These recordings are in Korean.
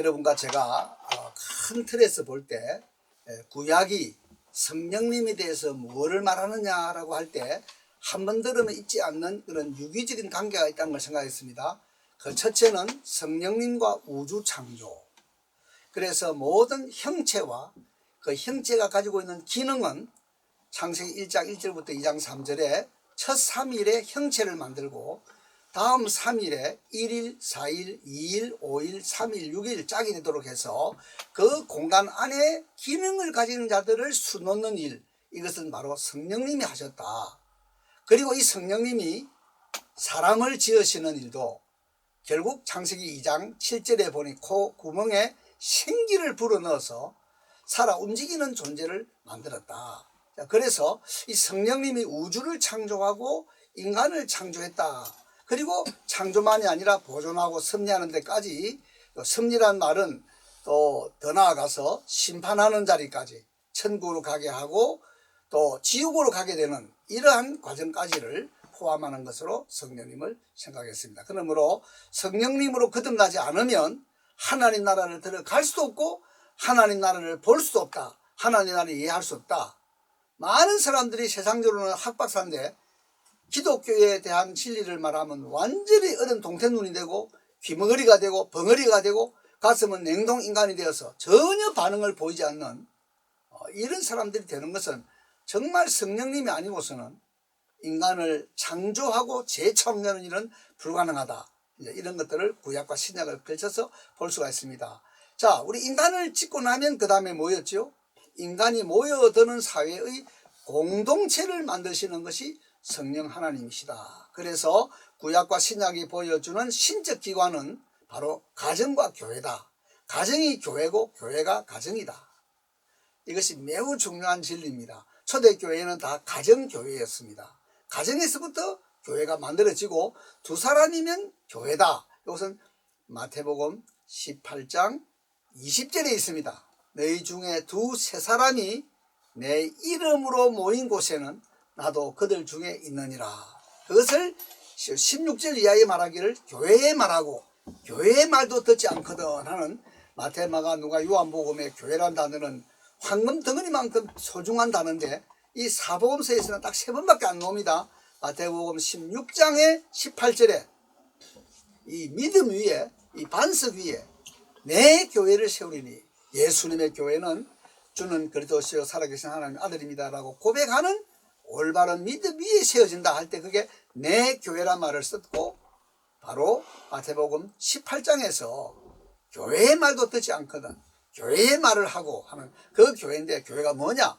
여러분과 제가 큰 틀에서 볼 때 구약이 성령님에 대해서 뭐를 말하느냐라고 할 때 한 번 들으면 잊지 않는 그런 유기적인 관계가 있다는 걸 생각했습니다. 그 첫째는 성령님과 우주 창조. 그래서 모든 형체와 그 형체가 가지고 있는 기능은 창세기 1장 1절부터 2장 3절에 첫 3일에 형체를 만들고 다음 3일에 1일, 4일, 2일, 5일, 3일, 6일 짝이 되도록 해서 그 공간 안에 기능을 가지는 자들을 수놓는 일, 이것은 바로 성령님이 하셨다. 그리고 이 성령님이 사람을 지으시는 일도 결국 창세기 2장 7절에 보니 코 구멍에 생기를 불어넣어서 살아 움직이는 존재를 만들었다. 그래서 이 성령님이 우주를 창조하고 인간을 창조했다. 그리고 창조만이 아니라 보존하고 섭리하는 데까지, 섭리란 말은 또 더 나아가서 심판하는 자리까지 천국으로 가게 하고 또 지옥으로 가게 되는 이러한 과정까지를 포함하는 것으로 성령님을 생각했습니다. 그러므로 성령님으로 거듭나지 않으면 하나님 나라를 들어갈 수도 없고 하나님 나라를 볼 수도 없다. 하나님 나라를 이해할 수 없다. 많은 사람들이 세상적으로는 학박사인데 기독교에 대한 진리를 말하면 완전히 어른 동태눈이 되고 귀머거리가 되고 벙어리가 되고 가슴은 냉동인간이 되어서 전혀 반응을 보이지 않는 이런 사람들이 되는 것은 정말 성령님이 아니고서는 인간을 창조하고 재창조하는 일은 불가능하다. 이런 것들을 구약과 신약을 걸쳐서 볼 수가 있습니다. 자, 우리 인간을 짓고 나면 그 다음에 뭐였죠? 인간이 모여드는 사회의 공동체를 만드시는 것이 성령 하나님이시다. 그래서 구약과 신약이 보여주는 신적 기관은 바로 가정과 교회다. 가정이 교회고 교회가 가정이다. 이것이 매우 중요한 진리입니다. 초대교회는 다 가정교회였습니다. 가정에서부터 교회가 만들어지고 두 사람이면 교회다. 이것은 마태복음 18장 20절에 있습니다. 너희 중에 두세 사람이 내 이름으로 모인 곳에는 나도 그들 중에 있느니라. 그것을 16절 이하에 말하기를 교회에 말하고 교회의 말도 듣지 않거든 하는 마태, 마가, 누가, 요한복음의 교회란 단어는 황금 덩어리만큼 소중한 단어인데 이 사복음서에서는 딱 3번밖에 안 나옵니다. 마태복음 16장의 18절에 이 믿음 위에, 이 반석 위에 내 교회를 세우리니, 예수님의 교회는 주는 그리스도시요 살아계신 하나님의 아들입니다 라고 고백하는 올바른 믿음 위에 세워진다 할 때 그게 내 교회란 말을 썼고, 바로 마태복음 18장에서 교회의 말도 듣지 않거든 교회의 말을 하고 하는 그 교회인데, 교회가 뭐냐?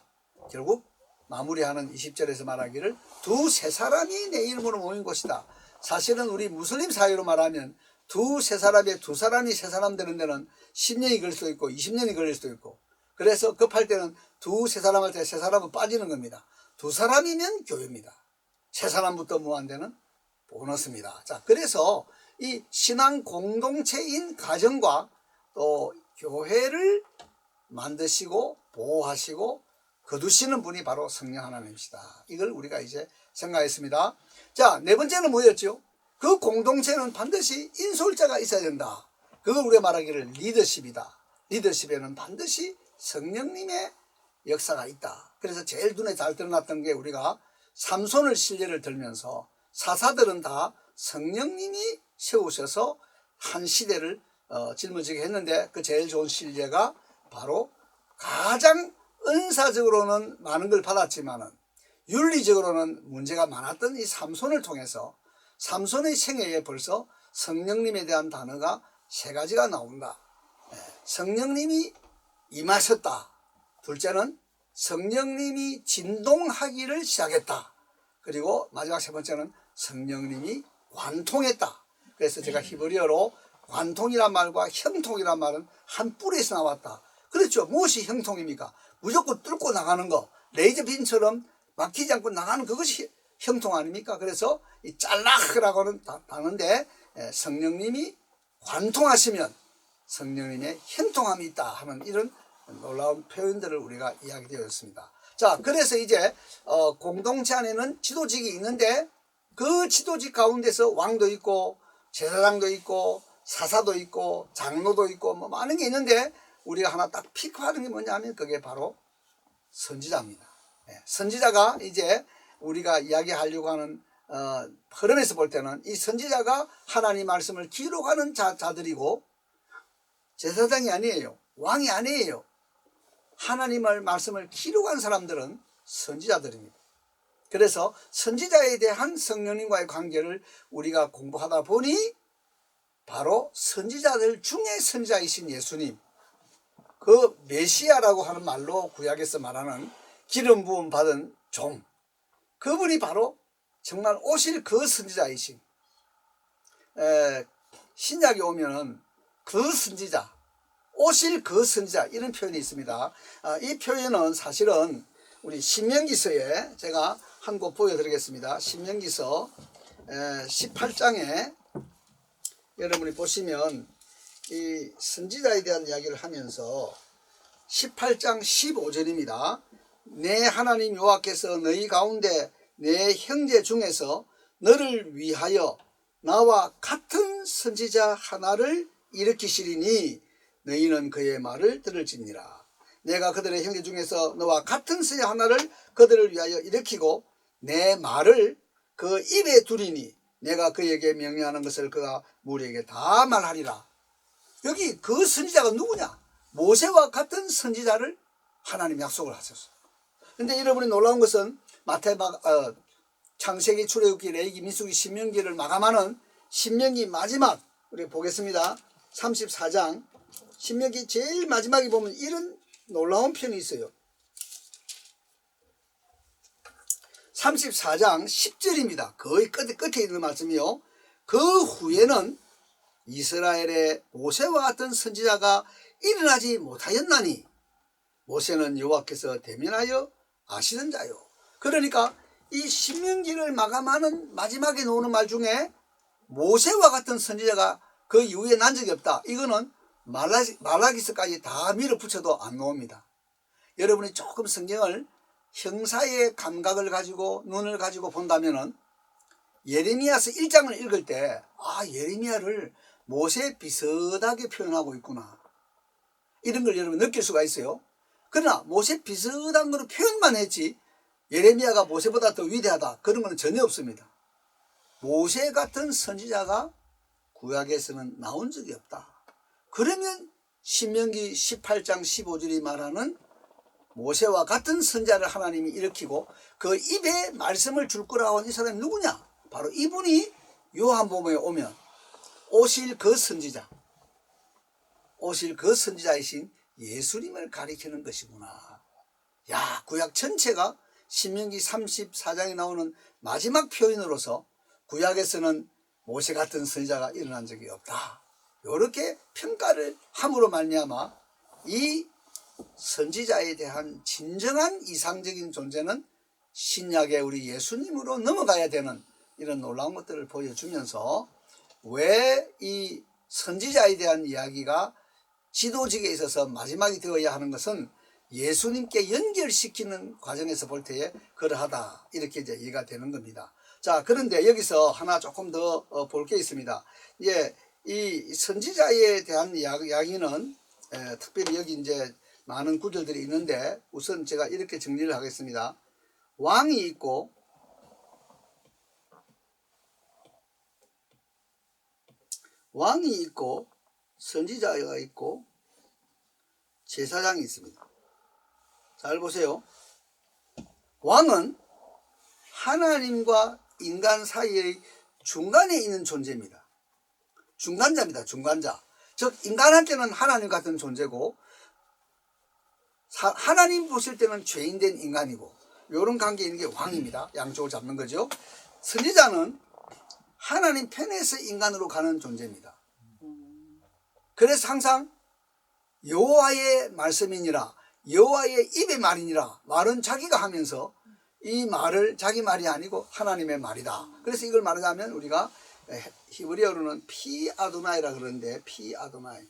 결국 마무리하는 20절에서 말하기를 두세 사람이 내 이름으로 모인 곳이다. 사실은 우리 무슬림 사회로 말하면 두세 사람에 두 사람이 세 사람 되는 데는 10년이 걸릴 수도 있고 20년이 걸릴 수도 있고, 그래서 급할 때는 두세 사람 할 때 세 사람은 빠지는 겁니다. 두 사람이면 교회입니다. 세 사람부터 무한대는 보너스입니다. 자, 그래서 이 신앙 공동체인 가정과 또 교회를 만드시고 보호하시고 거두시는 분이 바로 성령 하나님이시다. 이걸 우리가 이제 생각했습니다. 자, 네 번째는 뭐였죠? 그 공동체는 반드시 인솔자가 있어야 된다. 그걸 우리가 말하기를 리더십이다. 리더십에는 반드시 성령님의 역사가 있다. 그래서 제일 눈에 잘 드러났던 게 우리가 삼손을 실례를 들면서 사사들은 다 성령님이 세우셔서 한 시대를 짊어지게 했는데, 그 제일 좋은 실례가 바로 가장 은사적으로는 많은 걸 받았지만은 윤리적으로는 문제가 많았던 이 삼손을 통해서 삼손의 생애에 벌써 성령님에 대한 단어가 3가지가 나온다. 성령님이 임하셨다. 둘째는 성령님이 진동하기를 시작했다. 그리고 마지막 3번째는 성령님이 관통했다. 그래서 제가 히브리어로 관통이란 말과 형통이란 말은 한 뿌리에서 나왔다. 그렇죠. 무엇이 형통입니까? 무조건 뚫고 나가는 거, 레이저빔처럼 막히지 않고 나가는 그것이 형통 아닙니까? 그래서 이 짤락이라고 하는 단어인데, 성령님이 관통하시면 성령님의 형통함이 있다 하는 이런 놀라운 표현들을 우리가 이야기되었습니다. 자, 그래서 이제 공동체 안에는 지도직이 있는데 그 지도직 가운데서 왕도 있고 제사장도 있고 사사도 있고 장로도 있고 뭐 많은 게 있는데 우리가 하나 딱 픽하는 게 뭐냐면 그게 바로 선지자입니다. 선지자가 이제 우리가 이야기하려고 하는 흐름에서 볼 때는 이 선지자가 하나님 말씀을 기록하는 자들이고 제사장이 아니에요. 왕이 아니에요. 하나님의 말씀을 기록한 사람들은 선지자들입니다. 그래서 선지자에 대한 성령님과의 관계를 우리가 공부하다 보니 바로 선지자들 중에 선지자이신 예수님, 그 메시아라고 하는 말로 구약에서 말하는 기름 부음 받은 종, 그분이 바로 정말 오실 그 선지자이신, 신약에 오면은 그 선지자, 오실 그 선지자, 이런 표현이 있습니다. 이 표현은 사실은 우리 신명기서에 제가 한 곳 보여드리겠습니다. 신명기서 18장에 여러분이 보시면 이 선지자에 대한 이야기를 하면서 18장 15절입니다. 내 하나님 여호와께서 너희 가운데 내 형제 중에서 너를 위하여 나와 같은 선지자 하나를 일으키시리니 너희는 그의 말을 들을지니라. 내가 그들의 형제 중에서 너와 같은 선지자 하나를 그들을 위하여 일으키고 내 말을 그 입에 두리니 내가 그에게 명령하는 것을 그가 무리에게 다 말하리라. 여기 그 선지자가 누구냐? 모세와 같은 선지자를 하나님 약속을 하셨어요. 근데 여러분이 놀라운 것은 창세기, 출애굽기, 레위기, 민수기, 신명기를 마감하는 신명기 마지막, 우리 보겠습니다. 34장 신명기 제일 마지막에 보면 이런 놀라운 편이 있어요. 34장 10절입니다. 거의 끝에 있는 말씀이요. 그 후에는 이스라엘의 모세와 같은 선지자가 일어나지 못하였나니 모세는 여호와께서 대면하여 아시는 자요. 그러니까 이 신명기를 마감하는 마지막에 나오는 말 중에 모세와 같은 선지자가 그 이후에 난 적이 없다. 이거는 말라기서까지 다 밀어붙여도 안 나옵니다. 여러분이 조금 성경을 형사의 감각을 가지고 눈을 가지고 본다면은 예레미야서 1장을 읽을 때 예레미야를 모세 비슷하게 표현하고 있구나, 이런 걸 여러분 느낄 수가 있어요. 그러나 모세 비슷한 거로 표현만 했지 예레미야가 모세보다 더 위대하다, 그런 건 전혀 없습니다. 모세 같은 선지자가 구약에서는 나온 적이 없다. 그러면 신명기 18장 15절이 말하는 모세와 같은 선지자를 하나님이 일으키고 그 입에 말씀을 줄 거라고 하는 이 사람이 누구냐? 바로 이분이 요한복음에 오면 오실 그 선지자, 오실 그 선지자이신 예수님을 가리키는 것이구나. 야, 구약 전체가 신명기 34장에 나오는 마지막 표현으로서 구약에서는 모세 같은 선지자가 일어난 적이 없다, 이렇게 평가를 함으로 말미암아 이 선지자에 대한 진정한 이상적인 존재는 신약의 우리 예수님으로 넘어가야 되는 이런 놀라운 것들을 보여주면서 왜 이 선지자에 대한 이야기가 지도직에 있어서 마지막이 되어야 하는 것은 예수님께 연결시키는 과정에서 볼 때에 그러하다, 이렇게 이제 이해가 되는 겁니다. 자, 그런데 여기서 하나 조금 더 볼 게 있습니다. 이제 이 선지자에 대한 이야기는 특별히 여기 이제 많은 구절들이 있는데 우선 제가 이렇게 정리를 하겠습니다. 왕이 있고 선지자가 있고 제사장이 있습니다. 잘 보세요. 왕은 하나님과 인간 사이의 중간에 있는 존재입니다. 중간자입니다. 중간자. 즉 인간한테는 하나님 같은 존재고 하나님 보실 때는 죄인된 인간이고, 이런 관계에 있는 게 왕입니다. 양쪽을 잡는 거죠. 선지자는 하나님 편에서 인간으로 가는 존재입니다. 그래서 항상 여호와의 말씀이니라, 여호와의 입의 말이니라, 말은 자기가 하면서 이 말을 자기 말이 아니고 하나님의 말이다. 그래서 이걸 말하자면 우리가 히브리어로는 피 아도나이라 그러는데, 피 아도나이,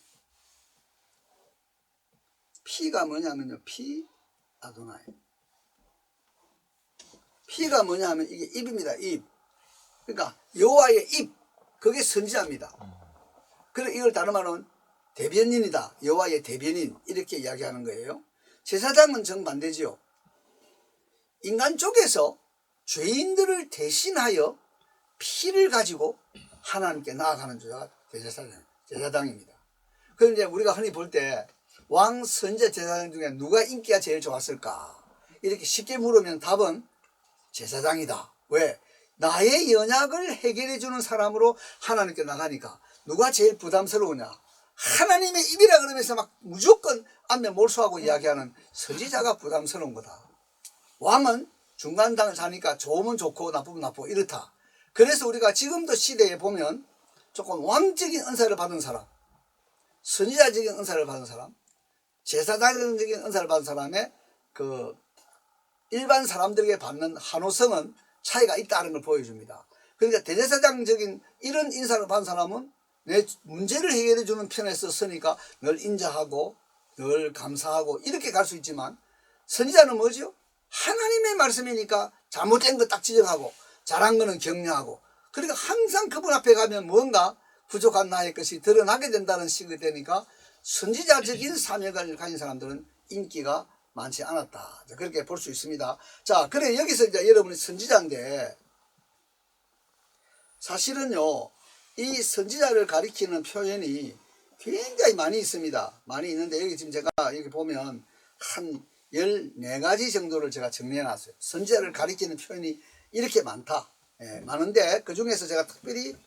피가 뭐냐면요, 피 아도나이, 피가 뭐냐 하면 이게 입입니다. 입. 그러니까 여호와의 입, 그게 선지자입니다. 그래 이걸 다른 말은 대변인이다. 여호와의 대변인 이렇게 이야기하는 거예요. 제사장은 정반대지요. 인간 쪽에서 죄인들을 대신하여 피를 가지고 하나님께 나아가는 자가 제사장입니다. 그런데 우리가 흔히 볼 때 왕, 선지자, 제사장 중에 누가 인기가 제일 좋았을까? 이렇게 쉽게 물으면 답은 제사장이다. 왜? 나의 연약을 해결해 주는 사람으로 하나님께 나가니까 누가 제일 부담스러우냐? 하나님의 입이라 그러면서 막 무조건 앞에 몰수하고 이야기하는 선지자가 부담스러운 거다. 왕은 중간당을 사니까 좋으면 좋고 나쁘면 나쁘고 이렇다. 그래서 우리가 지금도 시대에 보면 조금 왕적인 은사를 받은 사람, 선지자적인 은사를 받은 사람, 제사장적인 은사를 받은 사람의 그 일반 사람들에게 받는 한호성은 차이가 있다는 걸 보여줍니다. 그러니까 대제사장적인 이런 인사를 받은 사람은 내 문제를 해결해 주는 편에 썼으니까 늘 인자하고 늘 감사하고 이렇게 갈 수 있지만, 선지자는 뭐죠? 하나님의 말씀이니까 잘못된 거 딱 지적하고 잘한 거는 격려하고, 그러니까 항상 그분 앞에 가면 뭔가 부족한 나의 것이 드러나게 된다는 식이 되니까 선지자적인 사명을 가진 사람들은 인기가 많지 않았다. 그렇게 볼 수 있습니다. 자, 그래 여기서 이제 여러분이 선지자인데, 사실은요 이 선지자를 가리키는 표현이 굉장히 많이 있습니다. 많이 있는데 여기 지금 제가 여기 보면 한 14가지 정도를 제가 정리해 놨어요. 선지자를 가리키는 표현이 이렇게 많다. 예, 많은데 그 중에서 제가 특별히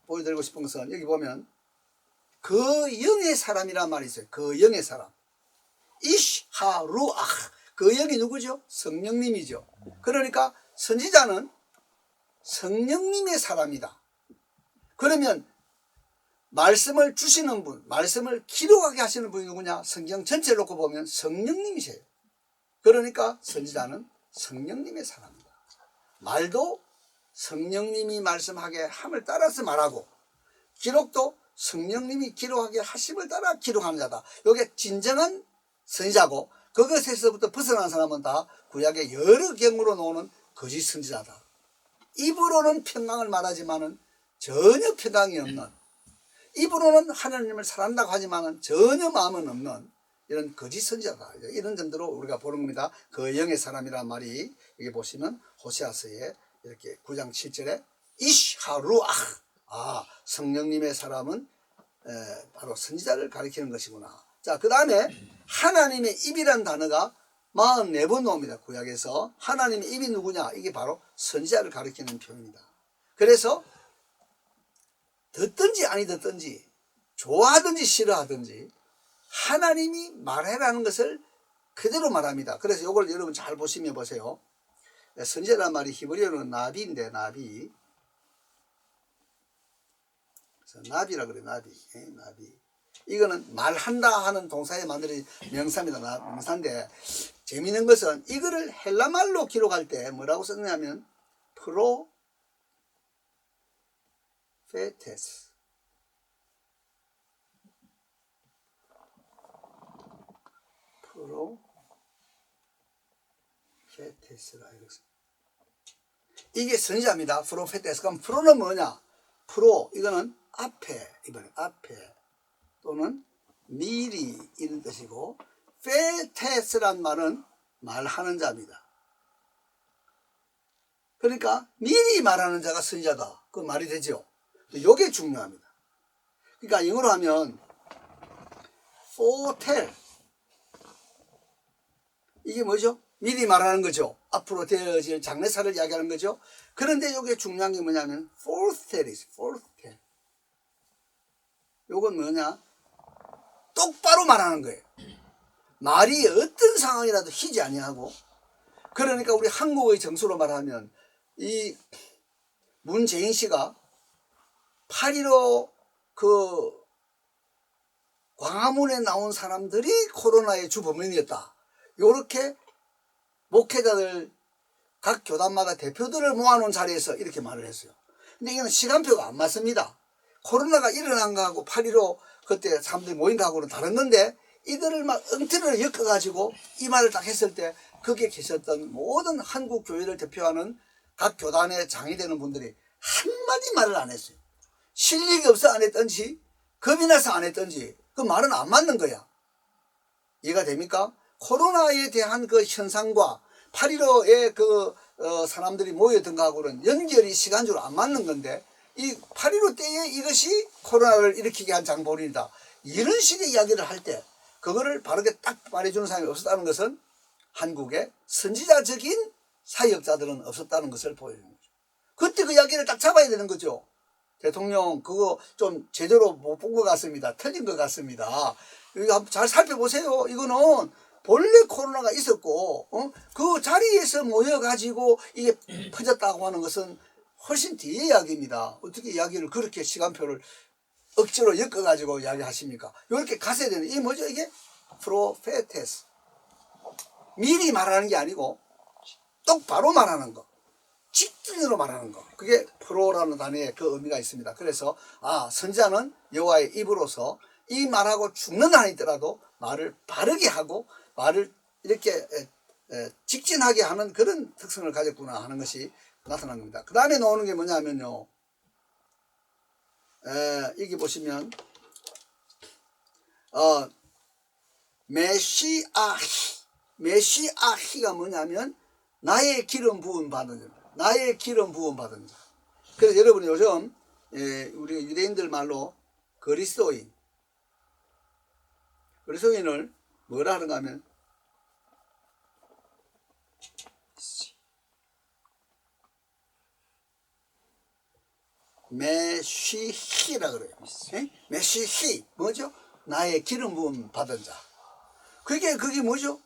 보여드리고 싶은 것은 여기 보면 그 영의 사람이란 말이 있어요. 그 영의 사람. 이시하루아. 그 영이 누구죠? 성령님이죠. 그러니까 선지자는 성령님의 사람이다. 그러면 말씀을 주시는 분, 말씀을 기록하게 하시는 분이 누구냐? 성경 전체를 놓고 보면 성령님이세요. 그러니까 선지자는 성령님의 사람이다. 말도 성령님이 말씀하게 함을 따라서 말하고, 기록도 성령님이 기록하게 하심을 따라 기록하는 자다. 이게 진정한 선지자고, 그것에서부터 벗어난 사람은 다 구약의 여러 경우로 나오는 거짓 선지자다. 입으로는 평강을 말하지만은 전혀 평강이 없는, 입으로는 하나님을 사랑한다고 하지만은 전혀 마음은 없는 이런 거짓 선지자다. 이런 점들로 우리가 보는 겁니다. 그 영의 사람이란 말이 여기 보시면 호세아서에 이렇게 9장 7절에 이시하루아, 성령님의 사람은 바로 선지자를 가리키는 것이구나. 자, 그 다음에 하나님의 입이란 단어가 44번 나옵니다. 구약에서. 하나님의 입이 누구냐? 이게 바로 선지자를 가리키는 표현입니다. 그래서 듣든지 아니 듣든지, 좋아하든지 싫어하든지 하나님이 말해라는 것을 그대로 말합니다. 그래서 이걸 여러분 잘 보시면 보세요. 선지자란 말이 히브리어로는 나비인데, 나비. 그래서 나비라 그래, 나비. 나비. 이거는 말한다 하는 동사에 만들어진 명사입니다. 명사인데, 재미있는 것은 이거를 헬라말로 기록할 때 뭐라고 썼냐면 프로페테스. 프로페테스라 이랬어요. 이게 선지자입니다. 프로페테스. 그럼 프로는 뭐냐? 프로, 이거는 앞에, 이번에 앞에 또는 미리 이런 뜻이고, 페테스란 말은 말하는 자입니다. 그러니까 미리 말하는 자가 선지자다. 그 말이 되죠. 이게 중요합니다. 그러니까 영어로 하면 foretell, 이게 뭐죠? 미리 말하는 거죠. 앞으로 되어질 장래사를 이야기하는 거죠. 그런데 이게 중요한 게 뭐냐면 foretell. 요건 뭐냐? 똑바로 말하는 거예요. 말이 어떤 상황이라도 희지 아니하고. 그러니까 우리 한국의 정서로 말하면 이 문재인 씨가 8.15 그 광화문에 나온 사람들이 코로나의 주범인이었다. 요렇게 목회자들 각 교단마다 대표들을 모아놓은 자리에서 이렇게 말을 했어요. 근데 이건 시간표가 안 맞습니다. 코로나가 일어난 거하고 8.15 그때 사람들이 모인 거하고는 다른 건데, 이들을 막 엉터리로 엮어가지고 이 말을 딱 했을 때 거기에 계셨던 모든 한국 교회를 대표하는 각 교단의 장이 되는 분들이 한마디 말을 안 했어요. 실력이 없어 안 했던지 겁이 나서 안 했던지 그 말은 안 맞는 거야. 이해가 됩니까? 코로나에 대한 그 현상과 8.15에 사람들이 모여든 거하고는 연결이 시간적으로 안 맞는 건데, 이 8.15 때에 이것이 코로나를 일으키게 한 장본인이다, 이런 식의 이야기를 할 때 그거를 바르게 딱 말해주는 사람이 없었다는 것은 한국의 선지자적인 사역자들은 없었다는 것을 보여주는 거죠. 그때 그 이야기를 딱 잡아야 되는 거죠. 대통령 그거 좀 제대로 못 본 것 같습니다. 틀린 것 같습니다. 이거 한번 잘 살펴보세요. 이거는 본래 코로나가 있었고 그 자리에서 모여가지고 이게 퍼졌다고 하는 것은 훨씬 뒤의 이야기입니다. 어떻게 이야기를 그렇게 시간표를 억지로 엮어가지고 이야기하십니까? 이렇게 가셔야 되는, 이 뭐죠 이게? 프로페테스. 미리 말하는 게 아니고 똑바로 말하는 거, 직진으로 말하는 거, 그게 프로라는 단어에 그 의미가 있습니다. 그래서 선지자는 여호와의 입으로서 이 말하고 죽는 한이 있더라도 말을 바르게 하고 말을 이렇게 직진하게 하는 그런 특성을 가졌구나 하는 것이 나타난 겁니다. 그 다음에 나오는 게 뭐냐면요, 여기 보시면 메시아히가 뭐냐면 나의 기름 부음 받은 자, 나의 기름 부음 받은 자. 그래서 여러분이 요즘 우리 유대인들 말로 그리스도인을 뭐라 하는가 하면 메시히라 그래요. 메시히 뭐죠? 나의 기름 부음 받은 자. 그게 뭐죠?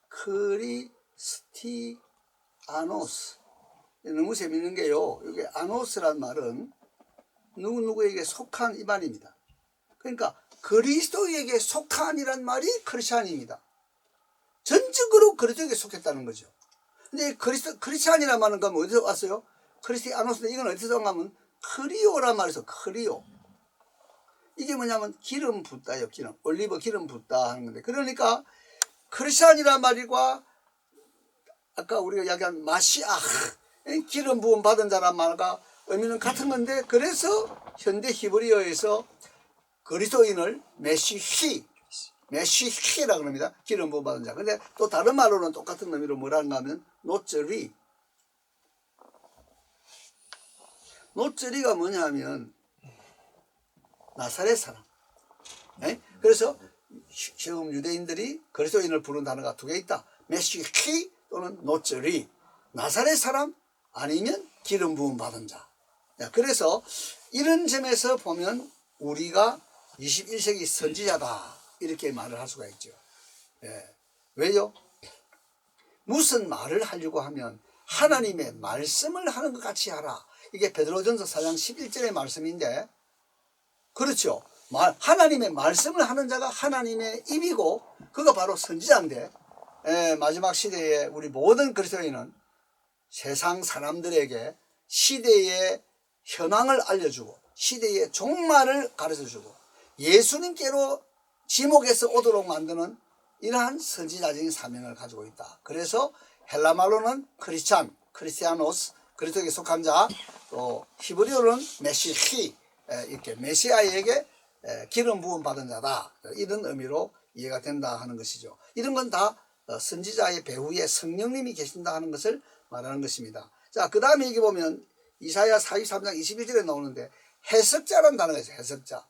크리스티아노스. 너무 재밌는 게요, 이게 아노스란 말은 누구에게 속한 이 말입니다. 그러니까 그리스도에게 속한이란 말이 크리스찬입니다. 전적으로 그리스도에게 속했다는 거죠. 근데 크리스찬이란 말은 그럼 어디서 왔어요? 크리스티아노스인데 이건 어디서 왔냐면 크리오란 말에서 크리오. 이게 뭐냐면 기름 붓다요, 기름. 올리브 기름 붓다 하는 건데, 그러니까 크리스찬이란 말과 아까 우리가 이야기한 마시아, 기름 부음 받은 자란 말과 의미는 같은 건데, 그래서 현대 히브리어에서 그리스도인을 메시히라 그럽니다. 기름 부음 받은 자. 근데 또 다른 말로는 똑같은 의미로 뭐라는가 하면 노쩌리가 뭐냐면 나사렛 사람. 그래서 지금 유대인들이 그리스도인을 부르는 단어가 두 개 있다. 메시히 또는 노쩌리. 나사렛 사람 아니면 기름 부음 받은 자. 그래서 이런 점에서 보면 우리가 21세기 선지자다 이렇게 말을 할 수가 있죠. 왜요? 무슨 말을 하려고 하면 하나님의 말씀을 하는 것 같이 하라. 이게 베드로전서 4장 11절의 말씀인데, 그렇죠. 하나님의 말씀을 하는 자가 하나님의 입이고 그가 바로 선지자인데, 마지막 시대에 우리 모든 그리스도인은 세상 사람들에게 시대의 현황을 알려주고 시대의 종말을 가르쳐주고 예수님께로 지목해서 오도록 만드는 이러한 선지자적인 사명을 가지고 있다. 그래서 헬라말로는 크리스티아노스, 그리스도에게 속한 자, 또 히브리어로는 메시히, 이렇게 메시아에게 기름 부음 받은 자다, 이런 의미로 이해가 된다 하는 것이죠. 이런 건 다 선지자의 배후에 성령님이 계신다 하는 것을 말하는 것입니다. 자, 그 다음에 여기 보면 이사야 43장 21절에 나오는데 해석자라는 단어가 있어요. 해석자.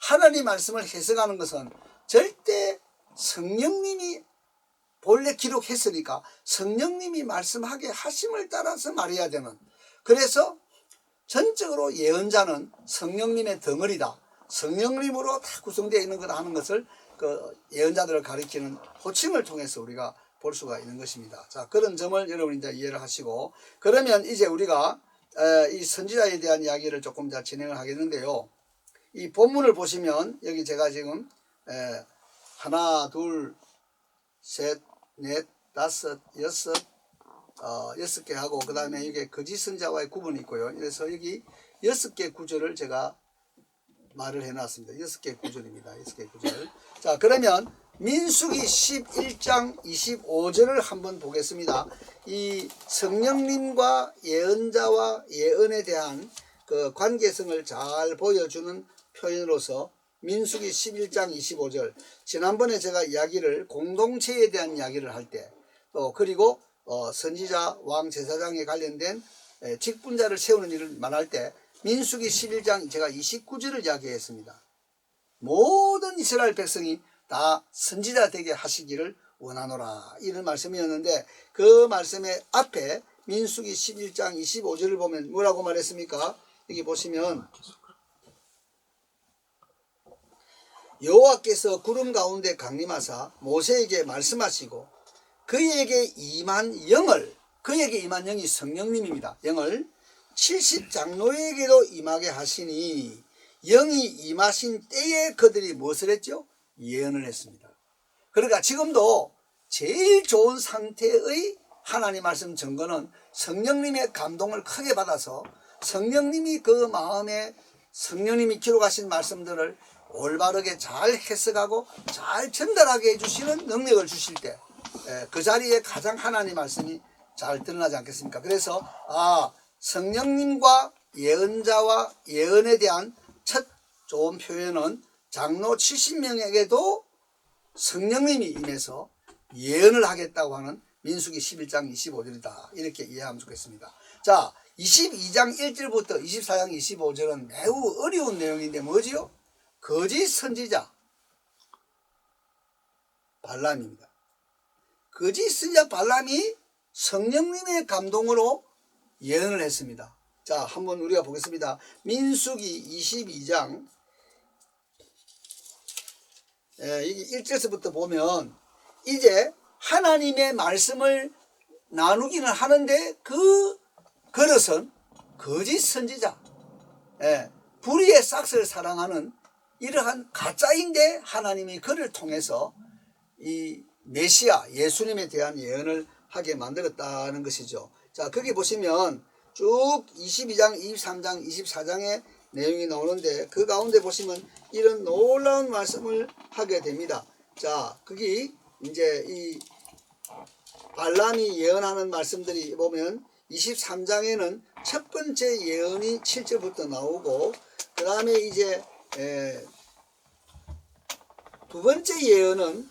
하나님 말씀을 해석하는 것은 절대 성령님이 본래 기록했으니까 성령님이 말씀하게 하심을 따라서 말해야 되는, 그래서 전적으로 예언자는 성령님의 덩어리다, 성령님으로 다 구성되어 있는 거다 하는 것을 그 예언자들을 가리키는 호칭을 통해서 우리가 볼 수가 있는 것입니다. 자, 그런 점을 여러분이 이제 이해를 하시고, 그러면 이제 우리가 이 선지자에 대한 이야기를 조금 더 진행을 하겠는데요. 이 본문을 보시면 여기 제가 지금 하나, 둘, 셋, 넷, 다섯, 여섯 개 하고, 그 다음에 이게 거짓 선자와의 구분이 있고요. 그래서 여기 6개 구절을 제가 말을 해놨습니다. 6개의 구절입니다. 6개의 구절. 자, 그러면 민수기 11장 25절을 한번 보겠습니다. 이 성령님과 예언자와 예언에 대한 그 관계성을 잘 보여주는 표현으로서 민수기 11장 25절, 지난번에 제가 이야기를 공동체에 대한 이야기를 할 때, 또 그리고 선지자 왕 제사장에 관련된 직분자를 세우는 일을 말할 때 민수기 11장 제가 29절을 이야기했습니다. 모든 이스라엘 백성이 다 선지자 되게 하시기를 원하노라, 이런 말씀이었는데, 그 말씀의 앞에 민수기 11장 25절을 보면 뭐라고 말했습니까? 여기 보시면 여호와께서 구름 가운데 강림하사 모세에게 말씀하시고 그에게 임한 영을, 그에게 임한 영이 성령님입니다. 영을 70장로에게도 임하게 하시니 영이 임하신 때에 그들이 무엇을 했죠? 예언을 했습니다. 그러니까 지금도 제일 좋은 상태의 하나님 말씀 증거는 성령님의 감동을 크게 받아서 성령님이 그 마음에 성령님이 기록하신 말씀들을 올바르게 잘 해석하고 잘 전달하게 해주시는 능력을 주실 때 그 자리에 가장 하나님 말씀이 잘 드러나지 않겠습니까? 그래서 성령님과 예언자와 예언에 대한 첫 좋은 표현은 장로 70명에게도 성령님이 임해서 예언을 하겠다고 하는 민수기 11장 25절이다. 이렇게 이해하면 좋겠습니다. 자, 22장 1절부터 24장 25절은 매우 어려운 내용인데 뭐지요? 거짓 선지자 발람입니다. 거짓 선지자 발람이 성령님의 감동으로 예언을 했습니다. 자, 한번 우리가 보겠습니다. 민수기 22장 여기 1절에서부터 보면 이제 하나님의 말씀을 나누기는 하는데 그 그릇은 거짓 선지자, 불의의 싹스를 사랑하는 이러한 가짜인데 하나님이 그를 통해서 이 메시아 예수님에 대한 예언을 하게 만들었다는 것이죠. 자, 거기 보시면 쭉 22장, 23장, 24장의 내용이 나오는데 그 가운데 보시면 이런 놀라운 말씀을 하게 됩니다. 자, 거기 이제 이 발람이 예언하는 말씀들이 보면 23장에는 첫 번째 예언이 7절부터 나오고, 그 다음에 이제 두 번째 예언은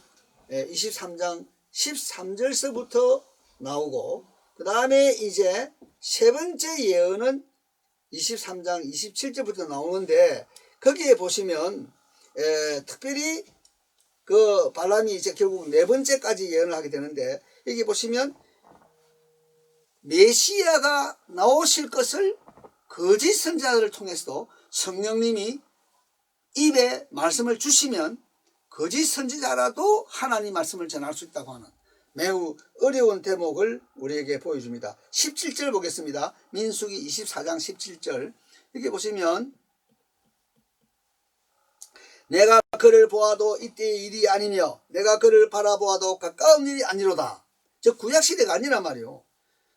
23장 13절서부터 나오고, 그 다음에 이제 세 번째 예언은 23장 27절부터 나오는데, 거기에 보시면 특별히 그 발람이 이제 결국 네 번째까지 예언을 하게 되는데, 여기 보시면 메시아가 나오실 것을 거짓 선지자들을 통해서도 성령님이 입에 말씀을 주시면 거짓 선지자라도 하나님 말씀을 전할 수 있다고 하는 매우 어려운 대목을 우리에게 보여줍니다. 17절 보겠습니다. 민수기 24장 17절. 여기 보시면 내가 그를 보아도 이때의 일이 아니며 내가 그를 바라보아도 가까운 일이 아니로다. 저 구약시대가 아니란 말이요.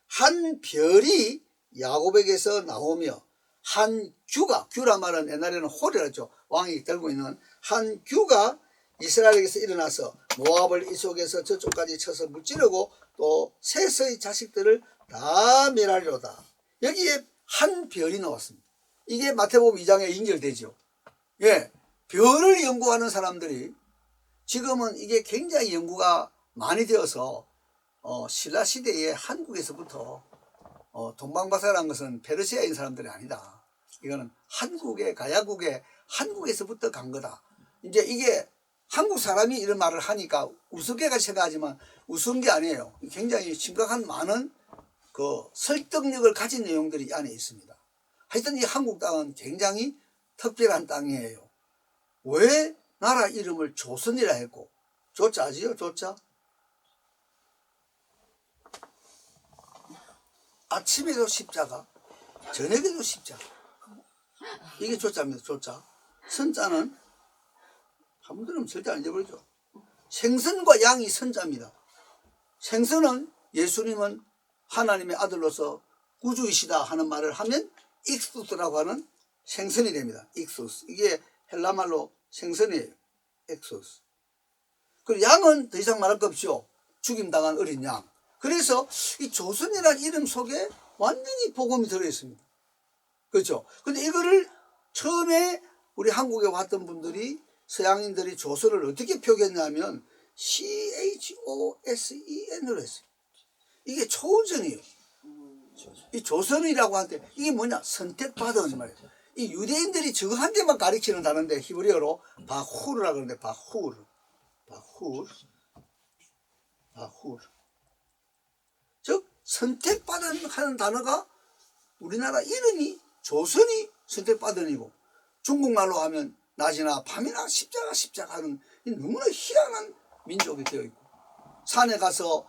한 별이 야곱에게서 나오며 한 규란 말은 옛날에는 홀이라죠. 왕이 들고 있는 한 규가 이스라엘에게서 일어나서 모압을 이 속에서 저쪽까지 쳐서 무찌르고 또 셋의 자식들을 다 멸하리로다. 여기에 한 별이 나왔습니다. 이게 마태복음 2장에 연결되죠. 예, 별을 연구하는 사람들이 지금은 이게 굉장히 연구가 많이 되어서 신라시대에 한국에서부터 동방바사라는 것은 페르시아인 사람들이 아니다. 이거는 한국의 가야국의 한국에서부터 간 거다. 이제 이게 한국 사람이 이런 말을 하니까 우습게까지 생각하지만 우스운 게 아니에요. 굉장히 심각한 많은 그 설득력을 가진 내용들이 이 안에 있습니다. 하여튼 이 한국 땅은 굉장히 특별한 땅이에요. 왜 나라 이름을 조선이라 했고, 조자 아시죠? 조자? 아침에도 십자가, 저녁에도 십자가. 이게 조자입니다. 조자. 선자는 한 번 들으면 절대 안 잊어버리죠. 생선과 양이 선자입니다. 생선은 예수님은 하나님의 아들로서 구주이시다 하는 말을 하면 익수스라고 하는 생선이 됩니다. 익수스. 이게 헬라말로 생선이에요. 엑소스. 그리고 양은 더 이상 말할 것 없죠. 죽임당한 어린 양. 그래서 이 조선이라는 이름 속에 완전히 복음이 들어있습니다. 그렇죠. 근데 이거를 처음에 우리 한국에 왔던 분들이 서양인들이 조선을 어떻게 표기했냐면 CHOSEN으로 했어요. 이게 초전이에요. 이 조선이라고 할 때 이게 뭐냐? 선택받은 말이에요. 이 유대인들이 저거 한 개만 가리키는 단어인데 히브리어로 바후르라고 하는데 바후르. 즉 선택받은 하는 단어가 우리나라 이름이 조선이 선택받은이고 중국말로 하면 낮이나 밤이나 십자가 하는 너무나 희한한 민족이 되어 있고 산에 가서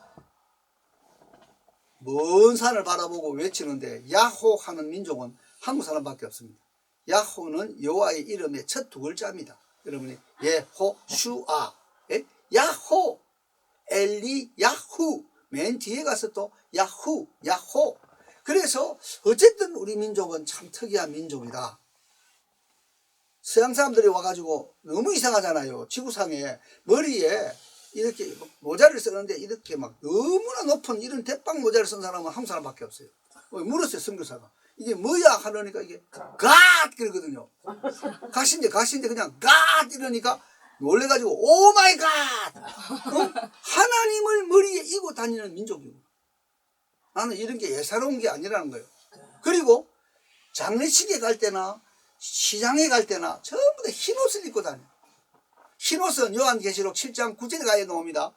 먼 산을 바라보고 외치는데 야호 하는 민족은 한국 사람밖에 없습니다. 야호는 여호와의 이름의 첫 두 글자입니다. 여러분이 예호슈아, 야호, 엘리 야후, 맨 뒤에 가서 또 야후, 야호. 그래서 어쨌든 우리 민족은 참 특이한 민족이다. 서양 사람들이 와가지고 너무 이상하잖아요. 지구상에 머리에 이렇게 모자를 쓰는데 이렇게 막 너무나 높은 이런 대빵 모자를 쓴 사람은 한국 사람밖에 없어요. 물었어요, 선교사가. 이게 뭐야 하려니까 이게 갓 그러거든요. 가신데 그냥 갓 이러니까 놀래가지고 오 마이 갓! 하나님을 머리에 이고 다니는 민족이고 나는 이런 게 예사로운 게 아니라는 거예요. 그리고 장례식에 갈 때나 시장에 갈 때나 전부 다 흰옷을 입고 다녀요. 흰옷은 요한계시록 7장 9절에 가야 나옵니다.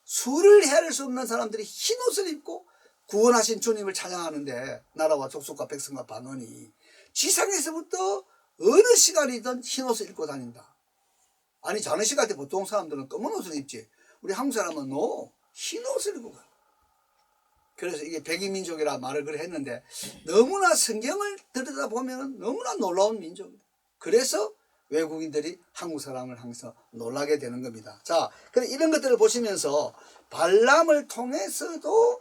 수를 헤아릴 수 없는 사람들이 흰옷을 입고 구원하신 주님을 찬양하는데 나라와 족속과 백성과 반원이 지상에서부터 어느 시간이든 흰옷을 입고 다닌다. 아니 장례식 갈 때 보통 사람들은 검은 옷을 입지 우리 한국 사람은 흰옷을 입고 가요. 그래서 이게 백이민족이라 말을 그래 했는데 너무나 성경을 들여다보면 너무나 놀라운 민족이다. 그래서 외국인들이 한국 사람을 항상 놀라게 되는 겁니다. 자, 그래 이런 것들을 보시면서 발람을 통해서도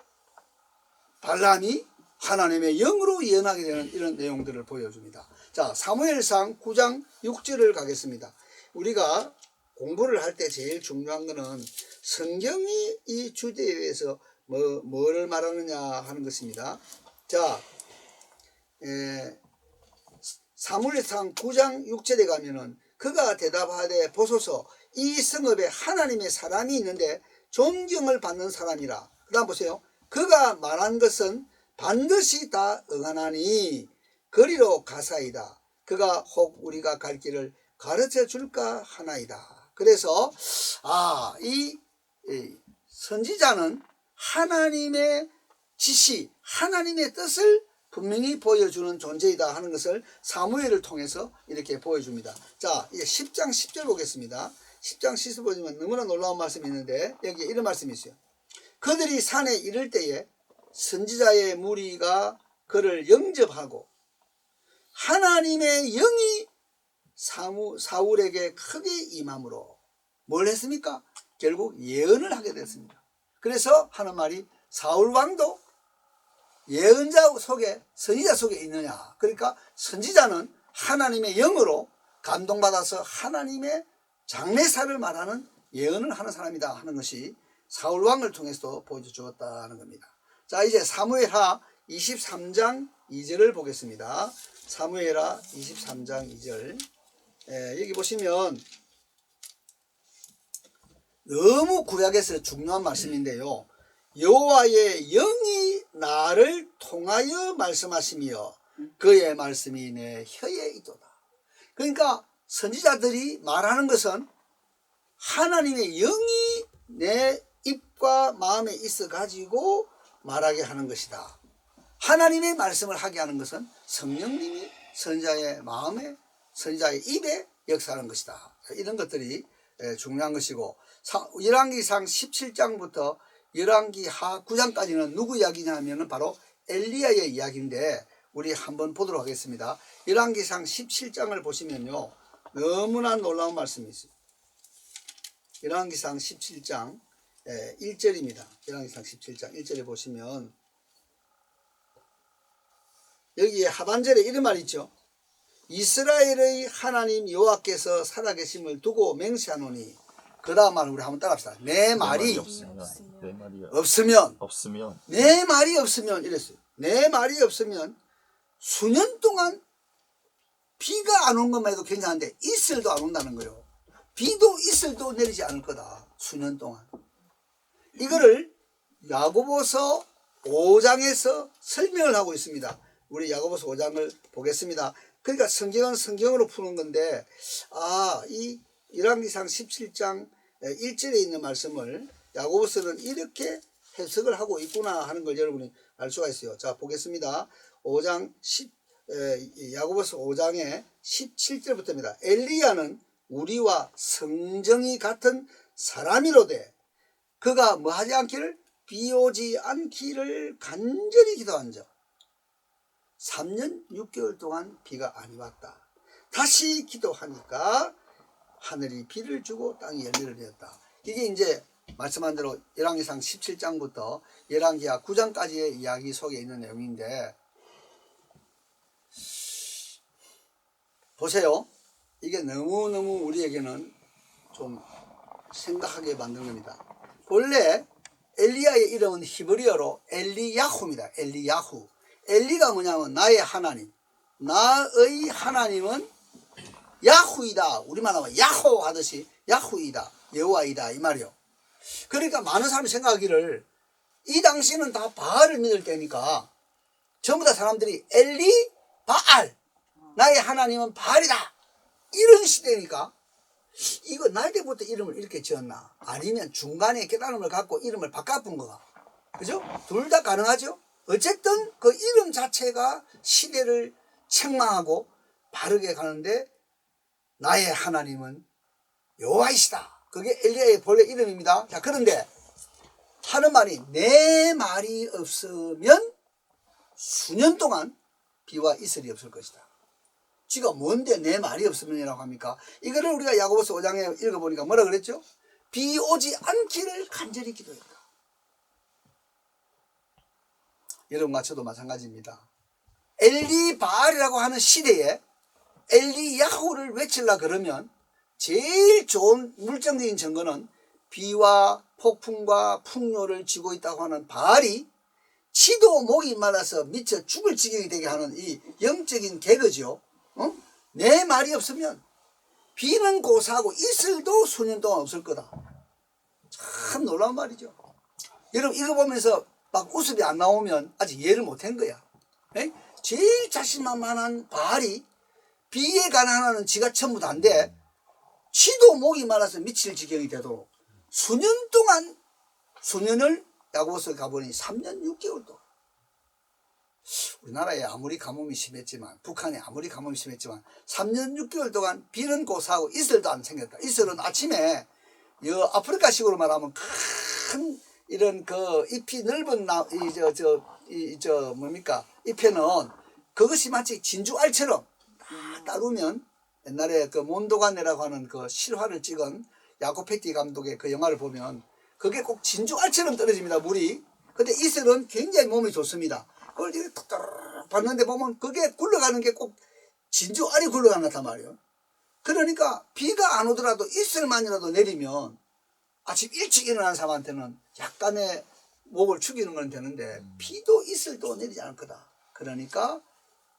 발람이 하나님의 영으로 예언하게 되는 이런 내용들을 보여줍니다. 자, 사무엘상 9장 6절을 가겠습니다. 우리가 공부를 할 때 제일 중요한 거는 성경이 이 주제에 대해서 뭐를 말하느냐 하는 것입니다. 자, 사무엘상 9장 6절에 가면은 그가 대답하되 보소서 이 성읍에 하나님의 사람이 있는데 존경을 받는 사람이라. 그 다음 보세요. 그가 말한 것은 반드시 다 응하나니 거리로 가사이다. 그가 혹 우리가 갈 길을 가르쳐 줄까 하나이다. 그래서 이 선지자는 하나님의 지시, 하나님의 뜻을 분명히 보여주는 존재이다 하는 것을 사무엘을 통해서 이렇게 보여줍니다. 자, 이제 10장 10절 보겠습니다. 10장 10절 보시면 너무나 놀라운 말씀이 있는데 여기에 이런 말씀이 있어요. 그들이 산에 이를 때에 선지자의 무리가 그를 영접하고 하나님의 영이 사울에게 크게 임함으로 뭘 했습니까? 결국 예언을 하게 됐습니다. 그래서 하는 말이 사울 왕도 예언자 속에 선지자 속에 있느냐. 그러니까 선지자는 하나님의 영으로 감동받아서 하나님의 장래사를 말하는 예언을 하는 사람이다 하는 것이 사울 왕을 통해서 보여주었다는 겁니다. 자, 이제 사무엘하 23장 2절을 보겠습니다. 사무엘하 23장 2절. 여기 보시면 너무 구약에서 중요한 말씀인데요. 여호와의 영이 나를 통하여 말씀하시며 그의 말씀이 내 혀에 있도다. 그러니까 선지자들이 말하는 것은 하나님의 영이 내 입과 마음에 있어 가지고 말하게 하는 것이다. 하나님의 말씀을 하게 하는 것은 성령님이 선지자의 마음에 선지자의 입에 역사하는 것이다. 이런 것들이 중요한 것이고 열왕기상 17장부터 열왕기하 9장까지는 누구 이야기냐 하면 바로 엘리야의 이야기인데 우리 한번 보도록 하겠습니다. 열왕기상 17장을 보시면요 너무나 놀라운 말씀이 있어요. 열왕기상 17장 1절입니다. 열왕기상 17장 1절에 보시면 여기에 하반절에 이런 말이 있죠. 이스라엘의 하나님 여호와께서 살아계심을 두고 맹세하노니. 그 다음 말을 우리 한번 따라합시다. 내 말이 없으면 내 말이 없으면 이랬어요. 내 말이 없으면 수년 동안 비가 안 온 것만 해도 괜찮은데 이슬도 안 온다는 거예요. 비도 이슬도 내리지 않을 거다. 수년 동안. 이거를 야고보서 5장에서 설명을 하고 있습니다. 우리 야고보서 5장을 보겠습니다. 그러니까 성경은 성경으로 푸는 건데, 이 열왕기상 17장 1절에 있는 말씀을 야고보서는 이렇게 해석을 하고 있구나 하는 걸 여러분이 알 수가 있어요. 자, 보겠습니다. 야고보서 5장의 17절부터입니다. 엘리야는 우리와 성정이 같은 사람이로되 그가 뭐 하지 않기를? 비 오지 않기를 간절히 기도한즉 3년 6개월 동안 비가 안 왔다. 다시 기도하니까 하늘이 비를 주고 땅이 열매를 맺었다. 이게 이제 말씀한 대로 열왕기상 17장부터 열왕기하 9장까지의 이야기 속에 있는 내용인데, 보세요. 이게 너무너무 우리에게는 좀 생각하게 만든 겁니다. 본래 엘리야의 이름은 히브리어로 엘리야후입니다. 엘리야후. 엘리가 뭐냐면 나의 하나님. 나의 하나님은 야후이다. 우리만 하면 야호 하듯이 야후이다. 여호와이다. 이 말이요. 그러니까 많은 사람이 생각하기를 이 당시는 다 바알을 믿을 때니까 전부 다 사람들이 엘리, 바알. 나의 하나님은 바알이다. 이런 시대니까 이거 날 때부터 이름을 이렇게 지었나? 아니면 중간에 깨달음을 갖고 이름을 바꿔본 거가. 그죠? 둘 다 가능하죠? 어쨌든 그 이름 자체가 시대를 책망하고 바르게 가는데 나의 하나님은 여호와이시다. 그게 엘리야의 본래 이름입니다. 자, 그런데 하는 말이 내 말이 없으면 수년 동안 비와 이슬이 없을 것이다. 지가 뭔데 내 말이 없으면이라고 합니까? 이거를 우리가 야고보서 5장에 읽어보니까 뭐라 그랬죠? 비 오지 않기를 간절히 기도했다. 여러분과 저도 마찬가지입니다. 엘리바알이라고 하는 시대에 엘리야후를 외치려 그러면 제일 좋은 물정적인 증거는 비와 폭풍과 풍요를 쥐고 있다고 하는 바알이 치도 목이 말라서 미쳐 죽을 지경이 되게 하는 이 영적인 개그죠. 내 말이 없으면 비는 고사하고 이슬도 수년 동안 없을 거다. 참 놀라운 말이죠. 여러분 이거 보면서 막 웃음이 안 나오면 아직 이해를 못한 거야. 에? 제일 자신만만한 바알이 비에 관한 하나는 지가 전부 다인데 치도 목이 말라서 미칠 지경이 되도록 수년 동안, 수년을 야고보서 가보니 3년 6개월 동안, 우리나라에 아무리 가뭄이 심했지만, 북한에 아무리 가뭄이 심했지만 3년 6개월 동안 비는 고사하고 이슬도 안 생겼다. 이슬은 아침에 아프리카식으로 말하면 큰 이런 그 잎이 넓은 뭡니까 잎에는 그것이 마치 진주알처럼 따르면, 옛날에 그 몬도가네라고 하는 그 실화를 찍은 야코페티 감독의 그 영화를 보면 그게 꼭 진주알처럼 떨어집니다, 물이. 근데 이슬은 굉장히 몸이 좋습니다. 그걸 이렇게 톡톡 봤는데 보면 그게 굴러가는 게 꼭 진주알이 굴러가는 것 같단 말이에요. 그러니까 비가 안 오더라도 이슬만이라도 내리면 아침 일찍 일어나는 사람한테는 약간의 목을 축이는 건 되는데 비도 이슬도 내리지 않을 거다. 그러니까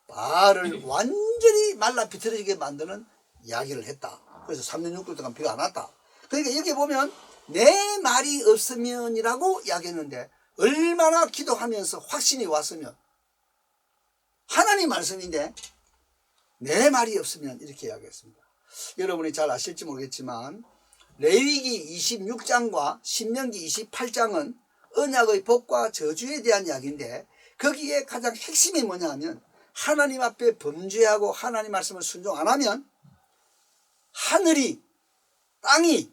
바알을 완전히 말라 비틀어지게 만드는 이야기를 했다. 그래서 3년 6개월 동안 비가 안 왔다. 그러니까 여기 보면 내 말이 없으면이라고 이야기했는데 얼마나 기도하면서 확신이 왔으면, 하나님 말씀인데 내 말이 없으면 이렇게 이야기했습니다. 여러분이 잘 아실지 모르겠지만 레위기 26장과 신명기 28장은 언약의 복과 저주에 대한 이야기인데 거기에 가장 핵심이 뭐냐 하면 하나님 앞에 범죄하고 하나님 말씀을 순종 안 하면 하늘이, 땅이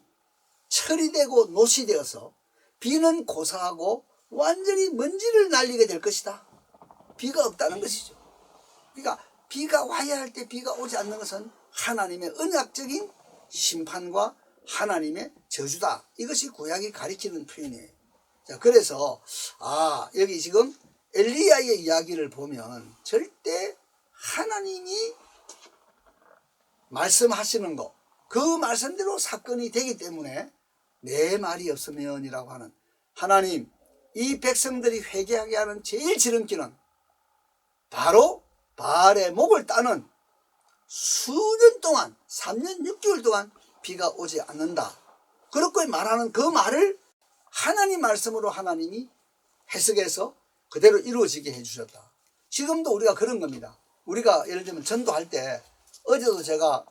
철이 되고 노시 되어서 비는 고사하고 완전히 먼지를 날리게 될 것이다. 비가 없다는 것이죠. 그러니까 비가 와야 할 때 비가 오지 않는 것은 하나님의 언약적인 심판과 하나님의 저주다. 이것이 구약이 가리키는 표현이에요. 자, 그래서 여기 지금 엘리야의 이야기를 보면 절대 하나님이 말씀하시는 거, 그 말씀대로 사건이 되기 때문에 내 말이 없으면이라고 하는 하나님, 이 백성들이 회개하게 하는 제일 지름길은 바로 바알의 목을 따는 수년 동안 3년 6개월 동안 비가 오지 않는다, 그렇게 말하는 그 말을 하나님 말씀으로 하나님이 해석해서 그대로 이루어지게 해주셨다. 지금도 우리가 그런 겁니다. 우리가 예를 들면 전도할 때, 어제도 제가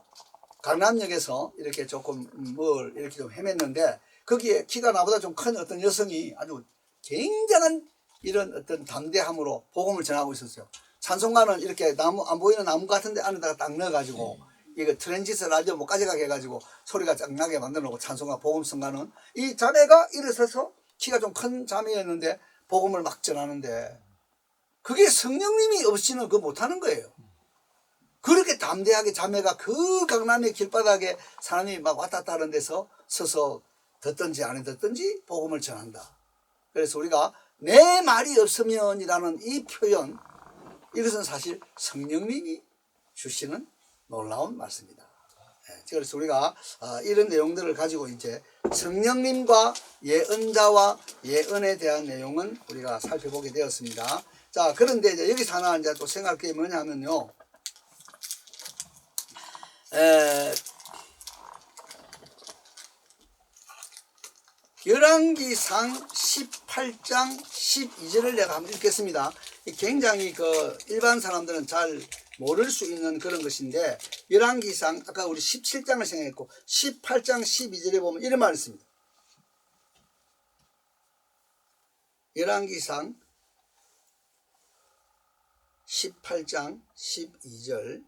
강남역에서 이렇게 조금 뭘 이렇게 좀 헤맸는데, 거기에 키가 나보다 좀 큰 어떤 여성이 아주 굉장한 이런 어떤 담대함으로 복음을 전하고 있었어요. 찬송가는 이렇게 나무, 안 보이는 나무 같은데 안에다가 딱 넣어가지고 이거 트랜지스 라디오 못 가져가게 해가지고 소리가 쫙 나게 만들어 놓고 찬송가, 복음성가는 이 자매가 일어서서 키가 좀 큰 자매였는데 복음을 막 전하는데, 그게 성령님이 없이는 그거 못하는 거예요. 그렇게 담대하게 자매가 그 강남의 길바닥에 사람이 막 왔다 갔다 하는 데서 서서 듣든지 안 듣든지 복음을 전한다. 그래서 우리가 내 말이 없으면이라는 이 표현, 이것은 사실 성령님이 주시는 놀라운 말씀이다. 그래서 우리가 이런 내용들을 가지고 이제 성령님과 예언자와 예언에 대한 내용은 우리가 살펴보게 되었습니다. 자, 그런데 이제 여기서 하나 이제 또 생각할 게 뭐냐 하면요. 열왕기상 18장 12절을 내가 한번 읽겠습니다. 굉장히 그 일반 사람들은 잘 모를 수 있는 그런 것인데, 열왕기상 아까 우리 17장을 생각했고 18장 12절에 보면 이런 말이 있습니다. 열왕기상 18장 12절,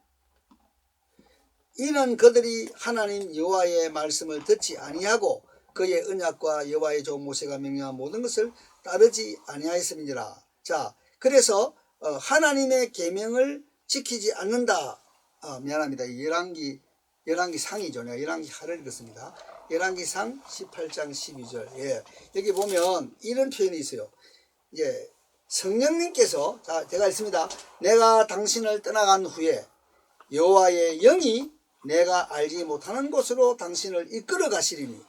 이는 그들이 하나님 여호와의 말씀을 듣지 아니하고 그의 언약과 여호와의 종 모세가 명령한 모든 것을 따르지 아니하였음이니라. 자, 그래서 하나님의 계명을 지키지 않는다. 미안합니다. 열왕기상이죠. 내가 열왕기하를 읽었습니다. 열왕기상 18장 12절. 예, 여기 보면 이런 표현이 있어요. 예, 성령님께서, 자, 제가 읽습니다. 내가 당신을 떠나간 후에 여호와의 영이 내가 알지 못하는 곳으로 당신을 이끌어 가시리니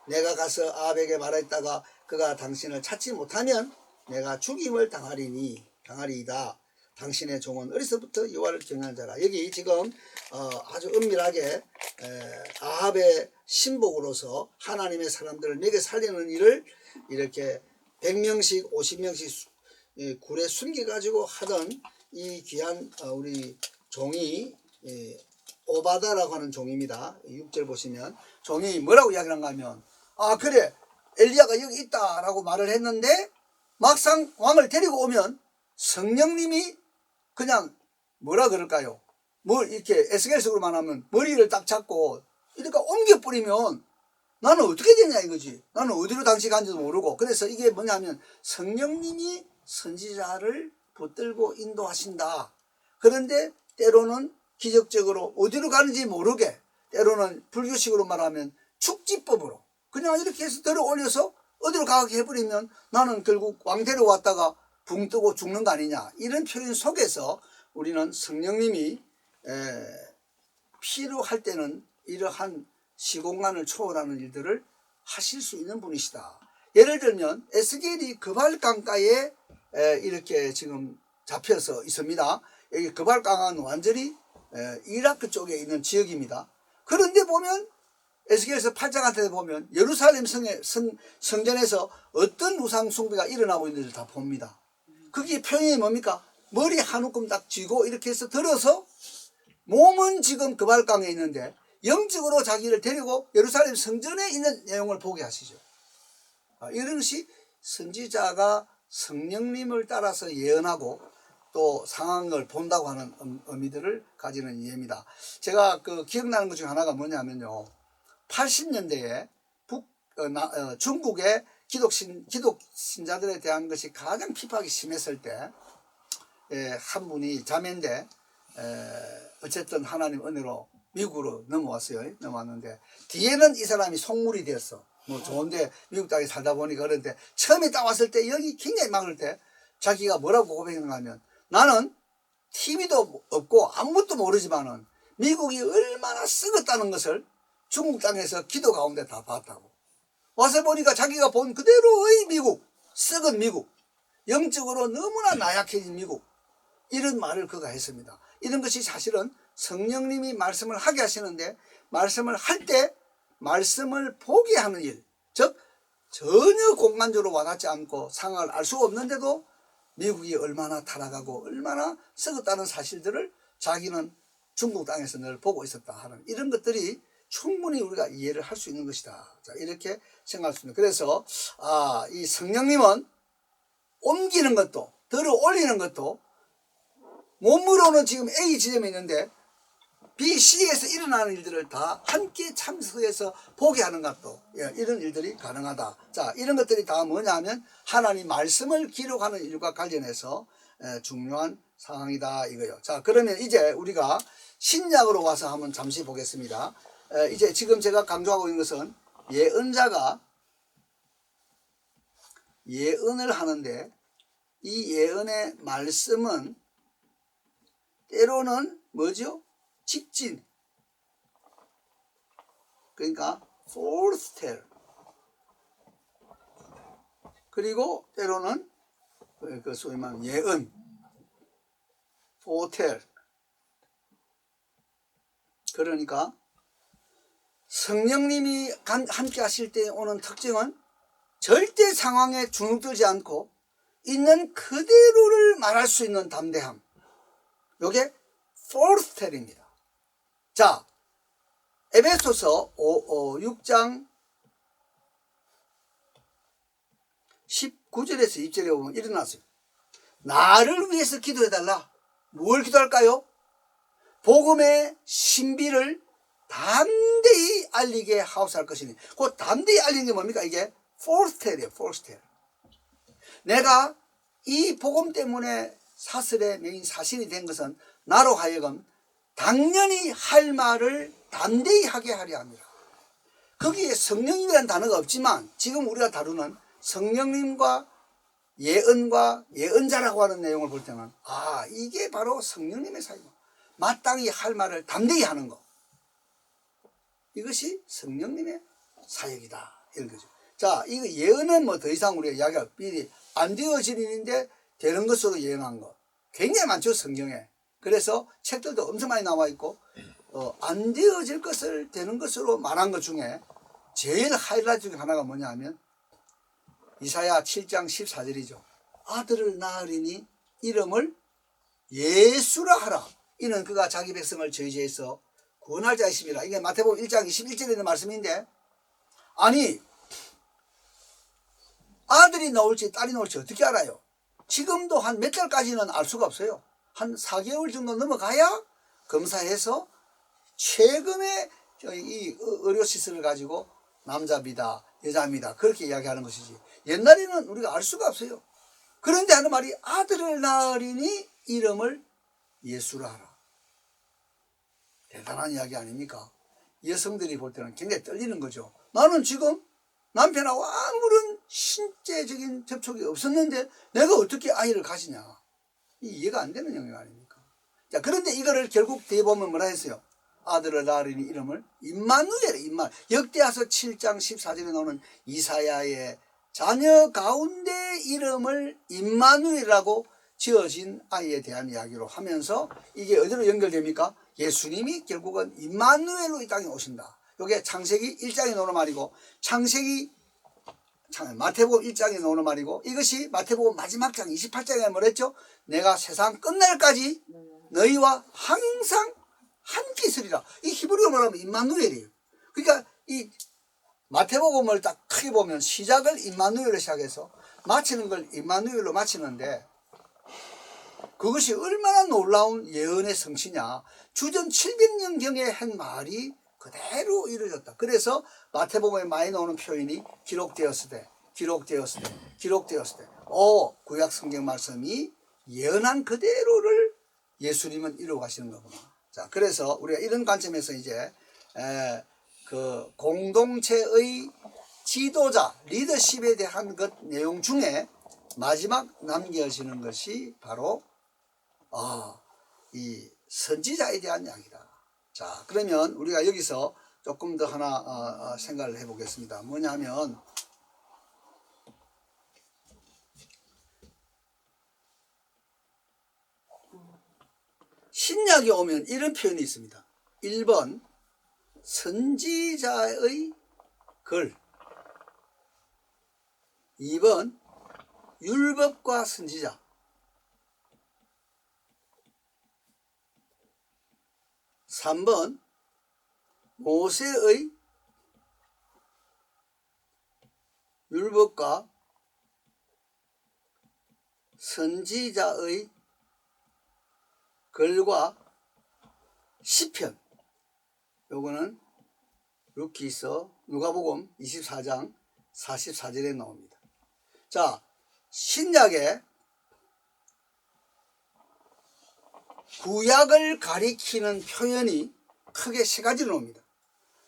내가 가서 아합에게 말했다가 그가 당신을 찾지 못하면 내가 죽임을 당하리이다. 당신의 종은 어리서부터 여호와를 경외하는 자라. 여기 지금 아주 은밀하게 아합의 신복으로서 하나님의 사람들을 먹여 살리는 일을 이렇게 100명씩 50명씩 굴에 숨겨가지고 하던 이 귀한 우리 종이 오바다라고 하는 종입니다. 6절 보시면 종이 뭐라고 이야기를 한가 하면, 아 그래 엘리야가 여기 있다라고 말을 했는데 막상 왕을 데리고 오면 성령님이 그냥 뭐라 그럴까요? 뭘 이렇게 에스겔식으로만 하면 머리를 딱 잡고 이러니까 옮겨버리면 나는 어떻게 되냐 이거지. 나는 어디로 당시 간지도 모르고. 그래서 이게 뭐냐면 성령님이 선지자를 붙들고 인도하신다. 그런데 때로는 기적적으로 어디로 가는지 모르게, 때로는 불교식으로 말하면 축지법으로 그냥 이렇게 해서 들어 올려서 어디로 가게 해버리면 나는 결국 왕 데려왔다가 붕 뜨고 죽는 거 아니냐. 이런 표현 속에서 우리는 성령님이 필요할 때는 이러한 시공간을 초월하는 일들을 하실 수 있는 분이시다. 예를 들면 에스겔이 그발강가에 이렇게 지금 잡혀서 있습니다. 여기 그발강은 완전히 이라크 쪽에 있는 지역입니다. 그런데 보면 에스겔서 8장한테 보면 예루살렘 성전에서 어떤 우상 숭배가 일어나고 있는지를 다 봅니다. 그게 표현이 뭡니까? 머리 한 움큼 딱 쥐고 이렇게 해서 들어서 몸은 지금 그발강에 있는데 영적으로 자기를 데리고 예루살렘 성전에 있는 내용을 보게 하시죠. 이런 것이 선지자가 성령님을 따라서 예언하고 또 상황을 본다고 하는 의미들을 가지는 이해입니다. 제가 기억나는 것 중에 하나가 뭐냐면요. 80년대에 중국의 기독 신자들에 대한 것이 가장 핍박이 심했을 때, 한 분이 자매인데, 어쨌든 하나님 은혜로 미국으로 넘어왔는데, 뒤에는 이 사람이 속물이 되었어. 뭐 좋은데 미국 땅에 살다 보니까. 그런데 처음에 딱 왔을 때 여기 굉장히 막을 때 자기가 뭐라고 고백했는가 하면, 나는 TV도 없고 아무것도 모르지만은 미국이 얼마나 썩었다는 것을 중국 땅에서 기도 가운데 다 봤다고. 와서 보니까 자기가 본 그대로의 미국, 썩은 미국, 영적으로 너무나 나약해진 미국, 이런 말을 그가 했습니다. 이런 것이 사실은 성령님이 말씀을 하게 하시는데, 말씀을 할 때 말씀을 보게 하는 일, 즉 전혀 공간적으로 와닿지 않고 상황을 알 수 없는데도 미국이 얼마나 타락하고 얼마나 썩었다는 사실들을 자기는 중국 땅에서 늘 보고 있었다 하는 이런 것들이 충분히 우리가 이해를 할 수 있는 것이다. 자, 이렇게 생각할 수 있습니다. 그래서 이 성령님은 옮기는 것도 들어 올리는 것도, 몸으로는 지금 A 지점에 있는데 B, C에서 일어나는 일들을 다 함께 참석해서 보게 하는 것도, 이런 일들이 가능하다. 자, 이런 것들이 다 뭐냐 하면 하나님 말씀을 기록하는 일과 관련해서 중요한 상황이다 이거요. 자, 그러면 이제 우리가 신약으로 와서 한번 잠시 보겠습니다. 이제 지금 제가 강조하고 있는 것은 예언자가 예언을 하는데, 이 예언의 말씀은 때로는 뭐죠? 직진, 그러니까 foretell, 그리고 때로는 그 소위 말하는 예언, foretell. 그러니까 성령님이 함께 하실 때 오는 특징은 절대 상황에 주눅들지 않고 있는 그대로를 말할 수 있는 담대함, 요게 foretell입니다. 자, 에베소서 6장 19절에서 20절에 보면 일어났어요. 나를 위해서 기도해달라. 뭘 기도할까요? 복음의 신비를 담대히 알리게 하옵소할 것이니. 그 담대히 알리는 게 뭡니까? 이게 foretell이에요. foretell. 내가 이 복음 때문에 사슬의 메인 사실이 된 것은 나로 하여금 당연히 할 말을 담대히 하게 하려 합니다. 거기에 성령님이라는 단어가 없지만 지금 우리가 다루는 성령님과 예언과 예언자라고 하는 내용을 볼 때는 이게 바로 성령님의 사역, 마땅히 할 말을 담대히 하는 것, 이것이 성령님의 사역이다 이런 거죠. 자, 이거 예언은 뭐 더 이상 우리가 이야기할 미리 안 되어진 일인데 되는 것으로 예언한 것 굉장히 많죠, 성경에. 그래서 책들도 엄청 많이 나와 있고, 안 되어질 것을 되는 것으로 말한 것 중에 제일 하이라이트 중에 하나가 뭐냐 하면 이사야 7장 14절이죠. 아들을 낳으리니 이름을 예수라 하라. 이는 그가 자기 백성을 저희 죄에서 구원할 자이심이라. 이게 마태복음 1장 21절에 있는 말씀인데, 아니 아들이 나올지 딸이 나올지 어떻게 알아요? 지금도 한 몇 달까지는 알 수가 없어요. 한 4개월 정도 넘어가야 검사해서 최근에 이 의료시설을 가지고 남자입니다, 여자입니다, 그렇게 이야기하는 것이지, 옛날에는 우리가 알 수가 없어요. 그런데 하는 말이 아들을 낳으리니 이름을 예수라 하라. 대단한 이야기 아닙니까? 여성들이 볼 때는 굉장히 떨리는 거죠. 나는 지금 남편하고 아무런 신체적인 접촉이 없었는데 내가 어떻게 아이를 가지냐. 이해가 안 되는 영역 아닙니까? 자, 그런데 이거를 결국 뒤에 보면 뭐라 했어요? 아들을 낳으리니 이름을 임마누엘, 역대하서 7장 14절에 나오는 이사야의 자녀 가운데 이름을 임마누엘이라고 지어진 아이에 대한 이야기로 하면서 이게 어디로 연결됩니까? 예수님이 결국은 임마누엘로 이 땅에 오신다. 이게 창세기 1장에 나오는 말이고, 마태복음 1장에 나오는 말이고, 이것이 마태복음 마지막 장 28장에 뭐랬죠? 내가 세상 끝날까지 너희와 항상 함께 있으리라. 이 히브리어로 말하면 임마누엘이에요. 그러니까 이 마태복음을 딱 크게 보면 시작을 임마누엘로 시작해서 마치는 걸 임마누엘로 마치는데, 그것이 얼마나 놀라운 예언의 성취냐. 주전 700년경에 한 말이 그대로 이루어졌다. 그래서 마태복음에 많이 나오는 표현이 기록되었을 때. 구약 성경 말씀이 예언한 그대로를 예수님은 이루어 가시는 거구나. 자, 그래서 우리가 이런 관점에서 이제 그 공동체의 지도자, 리더십에 대한 것 내용 중에 마지막 남겨지는 것이 바로 이 선지자에 대한 이야기다. 자, 그러면 우리가 여기서 조금 더 하나 생각을 해보겠습니다. 뭐냐면 신약에 오면 이런 표현이 있습니다. 1번 선지자의 글, 2번 율법과 선지자, 3번 모세의 율법과 선지자의 글과 시편, 요거는 루키서 누가복음 24장 44절에 나옵니다. 자, 신약에 구약을 가리키는 표현이 크게 세 가지로 나옵니다.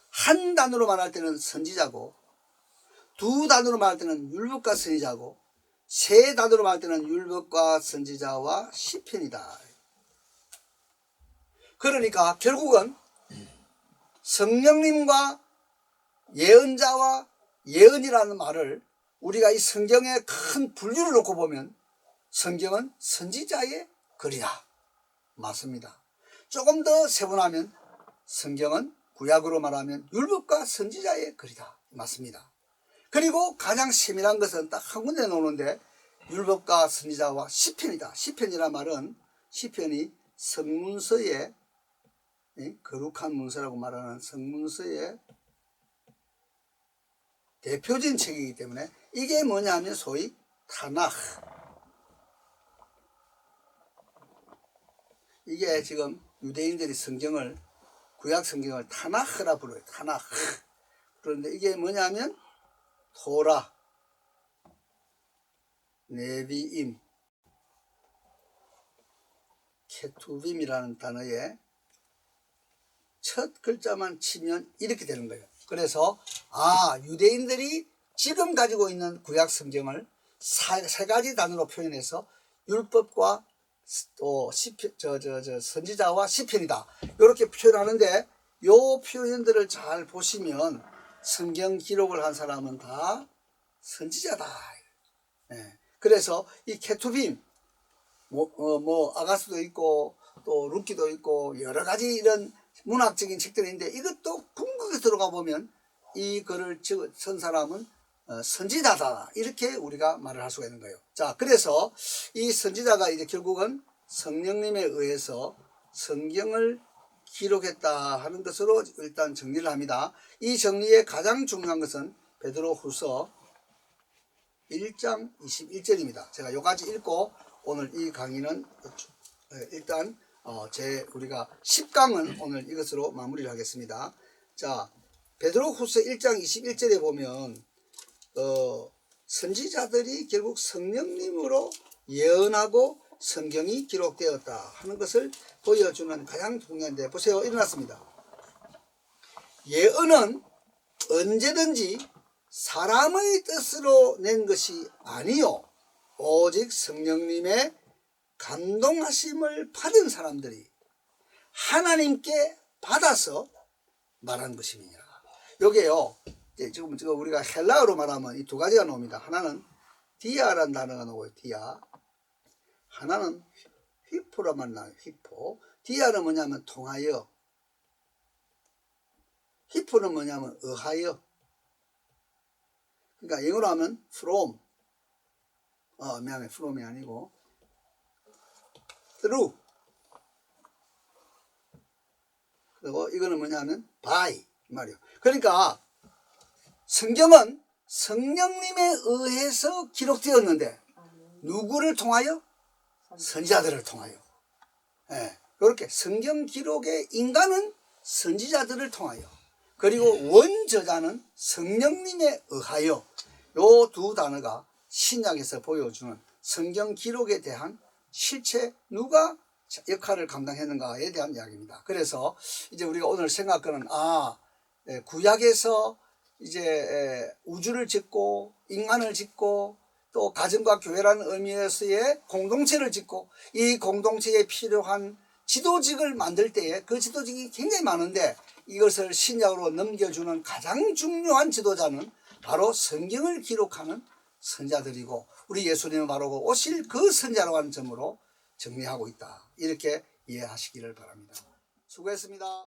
한 단어로 말할 때는 선지자고, 두 단어로 말할 때는 율법과 선지자고, 세 단어로 말할 때는 율법과 선지자와 시편이다. 그러니까 결국은 성령님과 예언자와 예언이라는 말을 우리가 이 성경의 큰 분류를 놓고 보면 성경은 선지자의 글이다. 맞습니다. 조금 더 세분하면 성경은 구약으로 말하면 율법과 선지자의 글이다. 맞습니다. 그리고 가장 세밀한 것은 딱 한 군데 나오는데 율법과 선지자와 시편이다. 시편이란 말은 시편이 성문서의 거룩한 문서라고 말하는 성문서의 대표적인 책이기 때문에 이게 뭐냐 하면 소위 타나흐. 이게 지금 유대인들이 성경을 구약 성경을 타나흐라 불러요. 타나흐. 그런데 이게 뭐냐면 토라, 네비임, 케투빔이라는 단어에 첫 글자만 치면 이렇게 되는 거예요. 그래서 유대인들이 지금 가지고 있는 구약 성경을 세 가지 단어로 표현해서 율법과 또 선지자와 시편이다. 이렇게 표현하는데 요 표현들을 잘 보시면 성경 기록을 한 사람은 다 선지자다. 네. 그래서 이 케투빔 아가스도 있고 또 루키도 있고 여러 가지 이런 문학적인 책들이 있는데 이것도 궁극에 들어가 보면 이 글을 쓴 사람은 선지자다. 이렇게 우리가 말을 할 수가 있는 거예요. 자, 그래서 이 선지자가 이제 결국은 성령님에 의해서 성경을 기록했다 하는 것으로 일단 정리를 합니다. 이 정리의 가장 중요한 것은 베드로후서 1장 21절입니다. 제가 요까지 읽고 오늘 이 강의는 일단 우리가 10강은 오늘 이것으로 마무리를 하겠습니다. 자, 베드로후서 1장 21절에 보면 선지자들이 결국 성령님으로 예언하고 성경이 기록되었다 하는 것을 보여주는 가장 중요한데 보세요. 일어났습니다. 예언은 언제든지 사람의 뜻으로 낸 것이 아니요 오직 성령님의 감동하심을 받은 사람들이 하나님께 받아서 말한 것입니다. 여기에요. 지금 우리가 헬라어로 말하면 이 두 가지가 나옵니다. 하나는 디아라는 단어가 나오고요. 디아. 하나는 휘포라만 나와요. 휘포. 디아는 뭐냐면 통하여. 휘포는 뭐냐면 의하여. 그러니까 영어로 하면 from. 미안해. from이 아니고 through. 그리고 이거는 뭐냐면 by 이 말이에요. 그러니까 성경은 성령님에 의해서 기록되었는데 누구를 통하여? 선지자들을 통하여. 그렇게 성경 기록의 인간은 선지자들을 통하여, 그리고 원저자는 성령님에 의하여. 요 두 단어가 신약에서 보여주는 성경 기록에 대한 실체, 누가 역할을 감당했는가에 대한 이야기입니다. 그래서 이제 우리가 오늘 생각하는 구약에서 이제 우주를 짓고 인간을 짓고 또 가정과 교회라는 의미에서의 공동체를 짓고 이 공동체에 필요한 지도직을 만들 때에 그 지도직이 굉장히 많은데 이것을 신약으로 넘겨주는 가장 중요한 지도자는 바로 성경을 기록하는 선자들이고 우리 예수님은 바로 오실 그 선자라고 하는 점으로 정리하고 있다. 이렇게 이해하시기를 바랍니다. 수고했습니다.